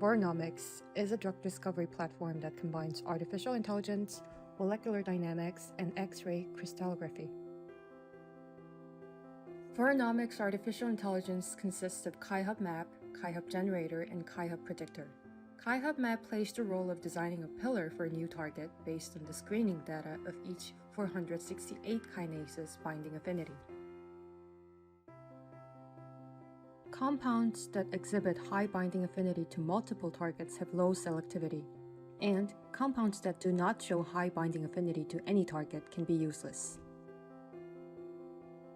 Voronomics is a drug discovery platform that combines artificial intelligence, molecular dynamics, and X-ray crystallography. Voronomics artificial intelligence consists of Chi-Hub Map, Chi-Hub Generator, and Chi-Hub Predictor. Chi-Hub Map plays the role of designing a pillar for a new target based on the screening data of each 468 kinases binding affinity. Compounds that exhibit high binding affinity to multiple targets have low selectivity, and compounds that do not show high binding affinity to any target can be useless.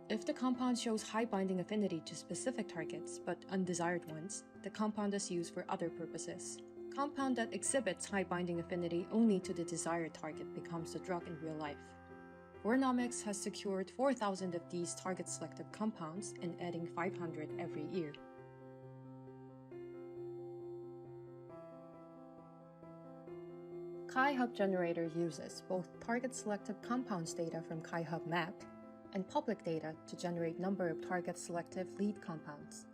If the compound shows high binding affinity to specific targets but undesired ones, the compound is used for other purposes. Compound that exhibits high binding affinity only to the desired target becomes a drug in real life. Voronomics has secured 4,000 of these target-selective compounds and adding 500 every year. Chi-Hub Generator uses both target-selective compounds data from Chi-Hub Map and public data to generate number of target-selective lead compounds.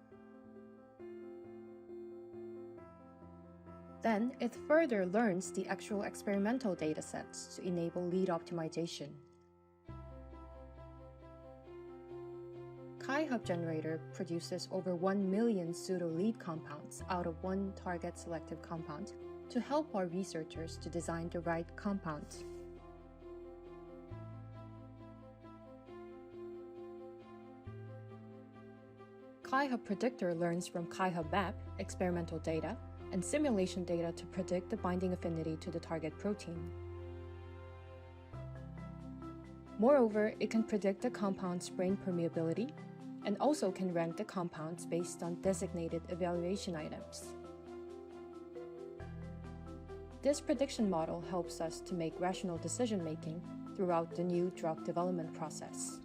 Then, it further learns the actual experimental datasets to enable lead optimization. Chi-Hub Generator produces over 1 million pseudo-lead compounds out of one target-selective compound to help our researchers to design the right compound. Chi-Hub Predictor learns from Chi-Hub Map, experimental data, and simulation data to predict the binding affinity to the target protein. Moreover, it can predict the compound's brain permeability and also can rank the compounds based on designated evaluation items. This prediction model helps us to make rational decision-making throughout the new drug development process.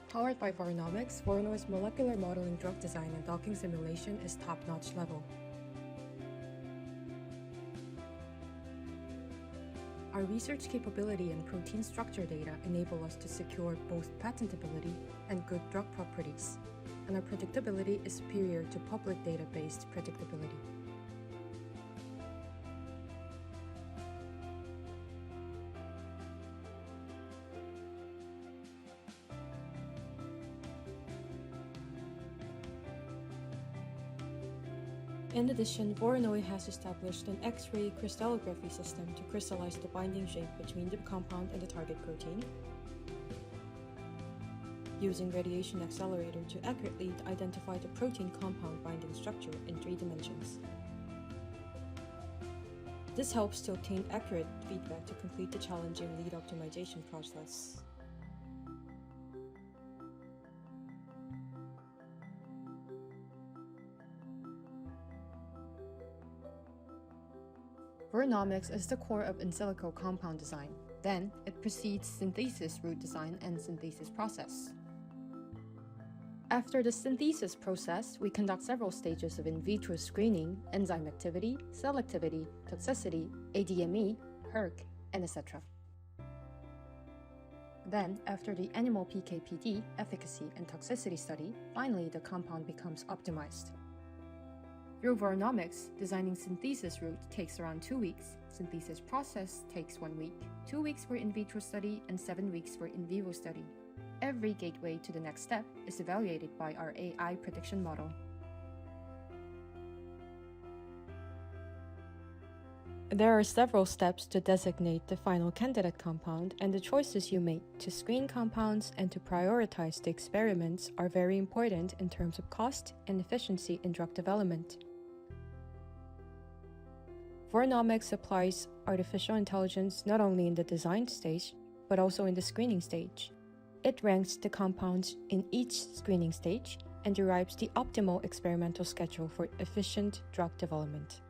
Powered by Voronomics, Voronoi's molecular modeling, drug design, and docking simulation is top-notch level. Our research capability and protein structure data enable us to secure both patentability and good drug properties, and our predictability is superior to public data-based predictability. In addition, Voronoi has established an X-ray crystallography system to crystallize the binding shape between the compound and the target protein, using radiation accelerator to accurately identify the protein-compound binding structure in 3 dimensions. This helps to obtain accurate feedback to complete the challenging lead optimization process. Voronomics is the core of in silico compound design. Then, it precedes synthesis route design and synthesis process. After the synthesis process, we conduct several stages of in vitro screening, enzyme activity, selectivity, toxicity, ADME, hERG, and etc. Then, after the animal PK/PD, efficacy, and toxicity study, finally the compound becomes optimized. Through Voronomics, designing synthesis route takes around 2 weeks, synthesis process takes 1 week, 2 weeks for in vitro study, and 7 weeks for in vivo study. Every gateway to the next step is evaluated by our AI prediction model. There are several steps to designate the final candidate compound, and the choices you make to screen compounds and to prioritize the experiments are very important in terms of cost and efficiency in drug development. Voronomics applies artificial intelligence not only in the design stage, but also in the screening stage. It ranks the compounds in each screening stage and derives the optimal experimental schedule for efficient drug development.